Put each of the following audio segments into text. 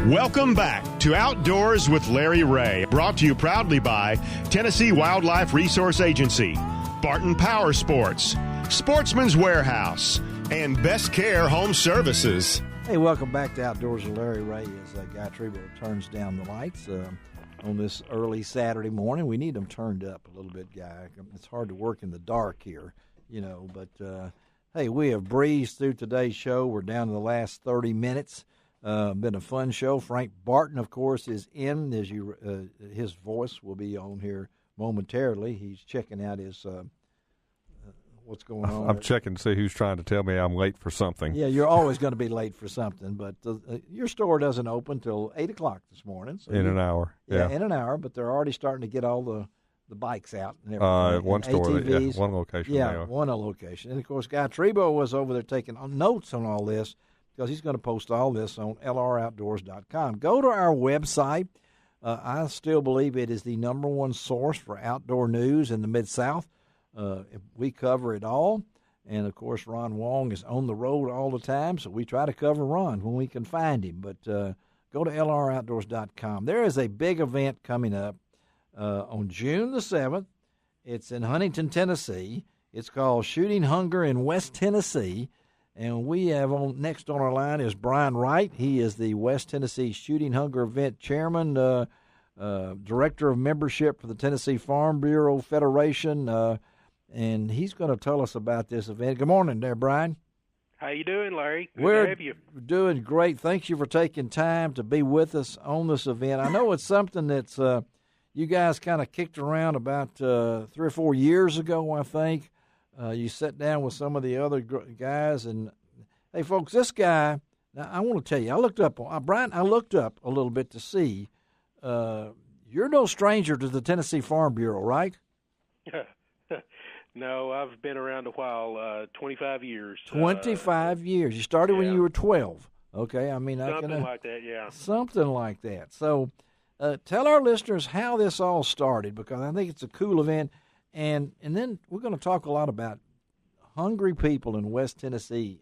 Welcome back to Outdoors with Larry Ray, brought to you proudly by Tennessee Wildlife Resource Agency, Barton Power Sports, Sportsman's Warehouse, and Best Care Home Services. Hey, welcome back to Outdoors with Larry Ray as Guy Treble turns down the lights on this early Saturday morning. We need them turned up a little bit, Guy. It's hard to work in the dark here, but hey, we have breezed through today's show. We're down to the last 30 minutes. Been a fun show. Frank Barton, of course, is in. His voice will be on here momentarily. He's checking out his what's going on. I'm checking to see who's trying to tell me I'm late for something. Yeah, you're always going to be late for something, but your store doesn't open till 8 o'clock this morning. So in an hour. Yeah, in an hour, but they're already starting to get all the bikes out and everything. One store, ATVs. One location. Yeah, one location. And, of course, Guy Treble was over there taking notes on all this, because he's going to post all this on lroutdoors.com. Go to our website. I still believe it is the number one source for outdoor news in the Mid-South. We cover it all. And, of course, Ron Wong is on the road all the time, so we try to cover Ron when we can find him. But go to lroutdoors.com. There is a big event coming up on June the 7th. It's in Huntington, Tennessee. It's called Shooting Hunger in West Tennessee. And we have next on our line is Brian Wright. He is the West Tennessee Shooting Hunger Event Chairman, Director of Membership for the Tennessee Farm Bureau Federation, and he's going to tell us about this event. Good morning there, Brian. How you doing, Larry? Good We're to have you. Doing great. Thank you for taking time to be with us on this event. I know it's something that's you guys kind of kicked around about 3 or 4 years ago, I think. You sat down with some of the other guys, and hey, folks, this guy. Now, I want to tell you, I looked up Brian. I looked up a little bit to see. You're no stranger to the Tennessee Farm Bureau, right? No, I've been around a while. 25 years. 25 years. You started when you were 12. Okay, I mean, something like that. Yeah. Something like that. So, tell our listeners how this all started, because I think it's a cool event. And then we're going to talk a lot about hungry people in West Tennessee.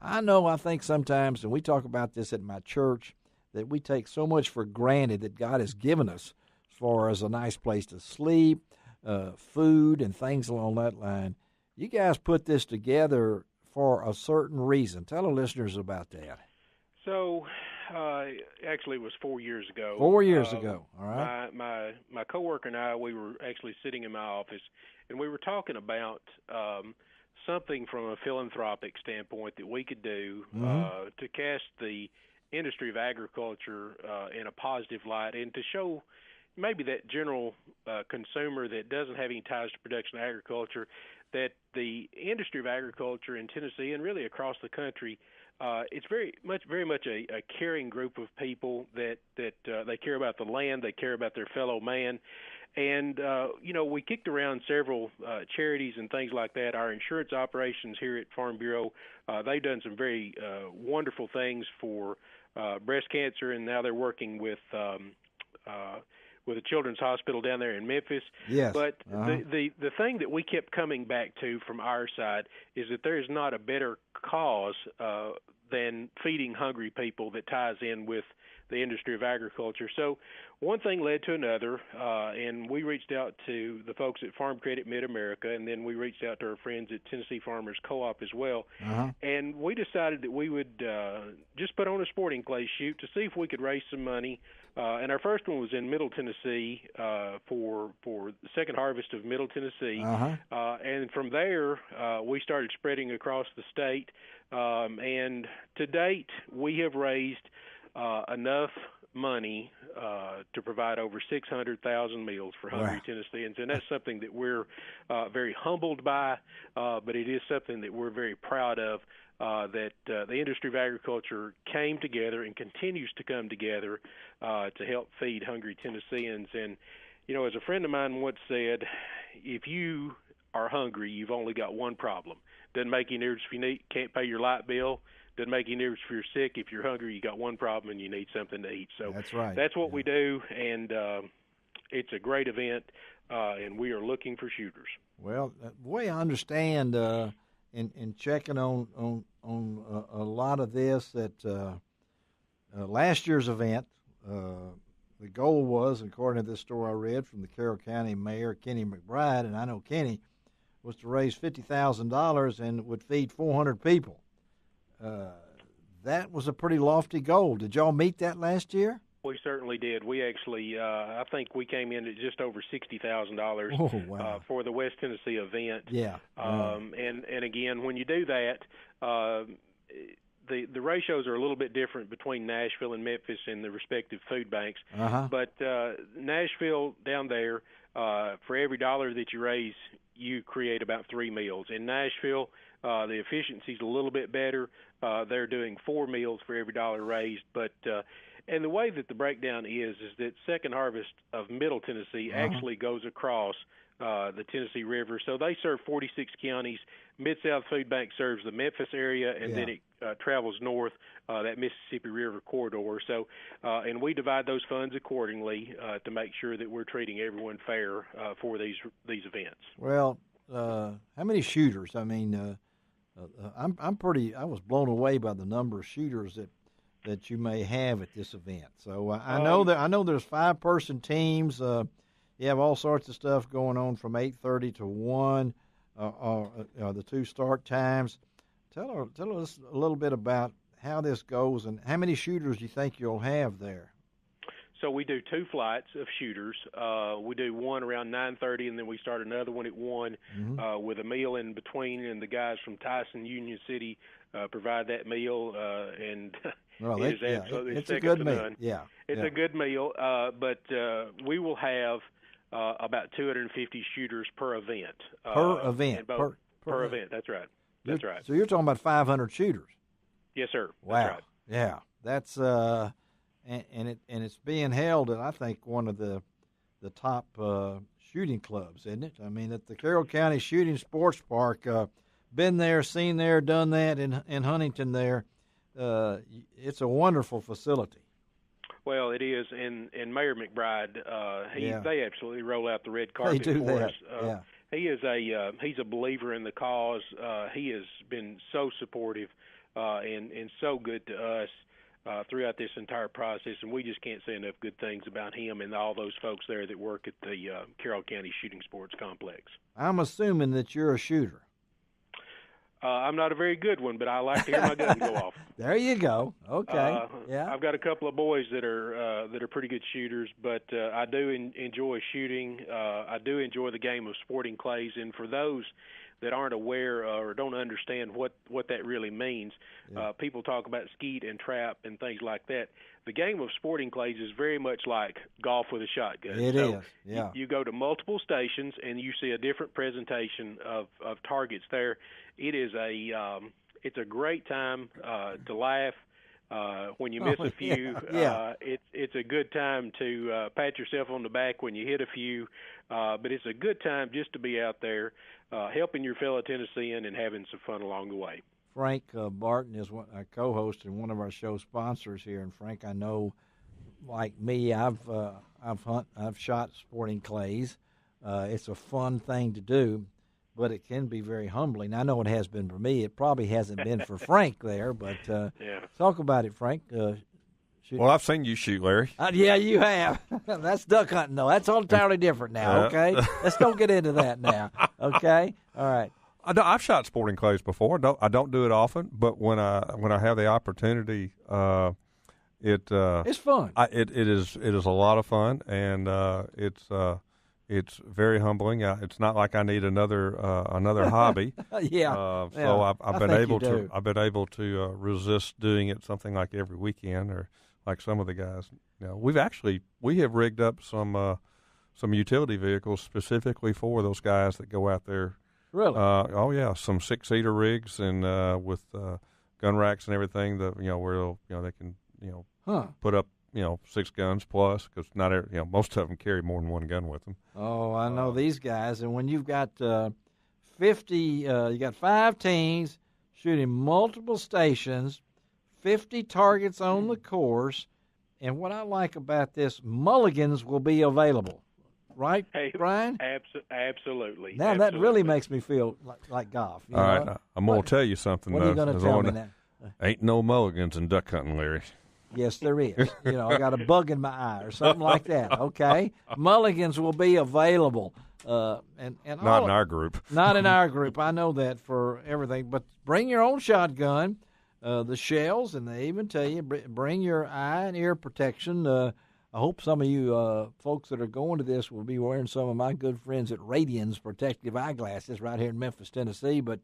I think sometimes, and we talk about this at my church, that we take so much for granted that God has given us as far as a nice place to sleep, food, and things along that line. You guys put this together for a certain reason. Tell our listeners about that. So, actually, it was 4 years ago. 4 years ago, all right. My coworker and I, we were actually sitting in my office, and we were talking about something from a philanthropic standpoint that we could do to cast the industry of agriculture in a positive light, and to show maybe that general consumer that doesn't have any ties to production agriculture that the industry of agriculture in Tennessee and really across the country, it's very much a caring group of people that they care about the land, they care about their fellow man. And, we kicked around several charities and things like that. Our insurance operations here at Farm Bureau, they've done some very wonderful things for breast cancer, and now they're working with a children's hospital down there in Memphis. Yes. But the thing that we kept coming back to from our side is that there is not a better cause than feeding hungry people that ties in with the industry of agriculture. So one thing led to another, and we reached out to the folks at Farm Credit Mid-America, and then we reached out to our friends at Tennessee Farmers Co-op as well. And we decided that we would just put on a sporting clay shoot to see if we could raise some money. And our first one was in Middle Tennessee for the second harvest of Middle Tennessee. And from there, we started spreading across the state. And to date, we have raised enough money to provide over 600,000 meals for hungry Tennesseans, and that's something that we're very humbled by, but it is something that we're very proud of, that the industry of agriculture came together and continues to come together to help feed hungry Tennesseans. And, as a friend of mine once said, if you are hungry, you've only got one problem. Doesn't make any difference if you can't pay your light bill. Doesn't make any difference if you're sick. If you're hungry, you got one problem, and you need something to eat. So that's right. That's what we do, and it's a great event, and we are looking for shooters. Well, the way I understand in checking on a lot of this, that last year's event, the goal was, according to this story I read from the Carroll County Mayor, Kenny McBride, and I know Kenny, was to raise $50,000 and would feed 400 people. That was a pretty lofty goal. Did y'all meet that last year? We certainly did. We actually, I think we came in at just over $60,000 for the West Tennessee event. Yeah. And again, when you do that, the ratios are a little bit different between Nashville and Memphis in the respective food banks. But Nashville down there, for every dollar that you raise, you create about 3 meals. In Nashville, the efficiency's a little bit better. They're doing 4 meals for every dollar raised, but and the way that the breakdown is that Second Harvest of Middle Tennessee actually goes across the Tennessee River. So they serve 46 counties. MidSouth Food Bank serves the Memphis area, and then it travels north, that Mississippi River corridor. So, and we divide those funds accordingly to make sure that we're treating everyone fair for these events. Well, how many shooters? I mean, I was blown away by the number of shooters that you may have at this event. So I know there's 5-person teams. You have all sorts of stuff going on from 8:30 to 1. The 2 start times. Tell us a little bit about how this goes and how many shooters you think you'll have there. So we do 2 flights of shooters. We do one around 9:30, and then we start another one at 1 with a meal in between. And the guys from Tyson, Union City provide that meal, and it is absolutely it's a good meal. It's a good meal. But we will have about 250 shooters per event. Per event. Per event. That's right. That's right. So you're talking about 500 shooters. Yes, sir. Wow. That's right. Yeah. That's and it's being held at, I think, one of the top shooting clubs, isn't it? I mean, at the Carroll County Shooting Sports Park. Been there, seen there, done that in Huntington there. It's a wonderful facility. Well, it is, and Mayor McBride, they absolutely roll out the red carpet for us. He's a believer in the cause. He has been so supportive and so good to us throughout this entire process, and we just can't say enough good things about him and all those folks there that work at the Carroll County Shooting Sports Complex. I'm assuming that you're a shooter. I'm not a very good one, but I like to hear my gun go off. There you go. Okay. I've got a couple of boys that are pretty good shooters, but I do enjoy shooting. I do enjoy the game of sporting clays, and for those that aren't aware or don't understand what that really means, people talk about skeet and trap and things like that. The game of sporting clays is very much like golf with a shotgun. It is. Yeah. You go to multiple stations and you see a different presentation of targets there. It is it's a great time to laugh when you miss a few. It's a good time to pat yourself on the back when you hit a few. But it's a good time just to be out there helping your fellow Tennessean and having some fun along the way. Frank Barton is a co-host and one of our show sponsors here. And Frank, I know, like me, I've shot sporting clays. It's a fun thing to do, but it can be very humbling. I know it has been for me. It probably hasn't been for Frank there, but talk about it, Frank. Well, I've seen you shoot, Larry. Yeah, you have. That's duck hunting, though. That's entirely different now, okay? Let's don't get into that now, okay? All right. I've shot sporting clays before. I don't do it often, but when I have the opportunity, it's fun. It is a lot of fun, and it's very humbling. It's not like I need another hobby. So I've been able to resist doing it something like every weekend or like some of the guys. We have rigged up some utility vehicles specifically for those guys that go out there. Really? Some 6-seater rigs and with gun racks and everything. Where they can put up 6 guns plus, because most of them carry more than one gun with them. Oh, I know these guys. And when you've got 50, you got 5 teams shooting multiple stations, 50 targets on the course, and what I like about this, mulligans will be available. Right, Brian? Absolutely. Now that really makes me feel like golf. All right, I'm going to tell you something. What are you going to tell me now? Ain't no mulligans in duck hunting, Larry. Yes, there is. I got a bug in my eye or something like that. Okay, mulligans will be available. And not in our group. Not in our group. I know that for everything. But bring your own shotgun, the shells, and they even tell you bring your eye and ear protection. I hope some of you folks that are going to this will be wearing some of my good friends at Radian's protective eyeglasses right here in Memphis, Tennessee. But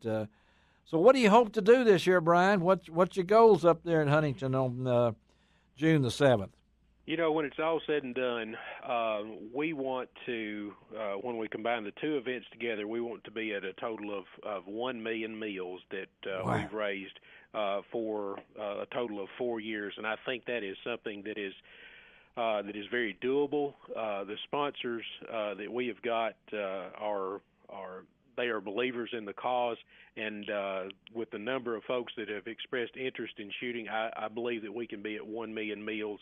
so what do you hope to do this year, Brian? What's your goals up there in Huntington on June the 7th? When it's all said and done, we want to, when we combine the two events together, we want to be at a total of 1 million meals that we've raised for a total of 4 years. And I think that is something that is very doable. The sponsors that we have got they are believers in the cause, and with the number of folks that have expressed interest in shooting, I believe that we can be at 1 million meals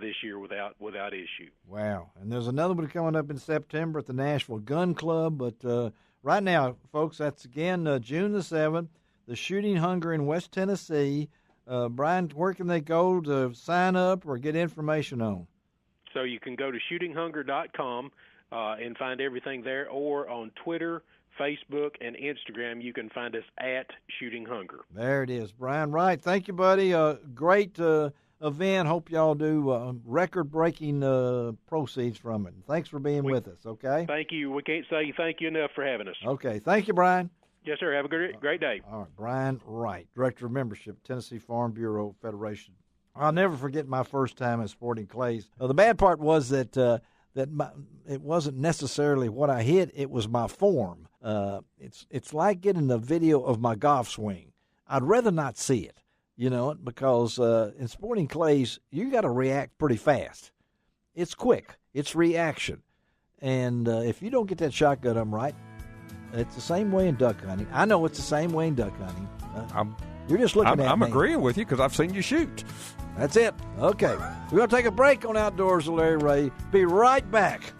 this year without issue. Wow. And there's another one coming up in September at the Nashville Gun Club. But right now, folks, that's again June the 7th, the Shooting Hunger in West Tennessee. Brian, where can they go to sign up or get information on? So you can go to shootinghunger.com and find everything there, or on Twitter, Facebook, and Instagram, you can find us at Shooting Hunger. There it is. Brian Wright, thank you, buddy. Great event. Hope y'all do record-breaking proceeds from it. Thanks for being with us, okay? Thank you. We can't say thank you enough for having us. Okay. Thank you, Brian. Yes, sir. Have a great day. All right. Brian Wright, Director of Membership, Tennessee Farm Bureau Federation. I'll never forget my first time at Sporting Clays. The bad part was that it wasn't necessarily what I hit. It was my form. It's like getting a video of my golf swing. I'd rather not see it, because in Sporting Clays, you got to react pretty fast. It's quick. It's reaction. And if you don't get that shotgun up right, it's the same way in duck hunting. I know it's the same way in duck hunting. You're just looking at me. I'm agreeing with you because I've seen you shoot. That's it. Okay. We're going to take a break on Outdoors with Larry Ray. Be right back.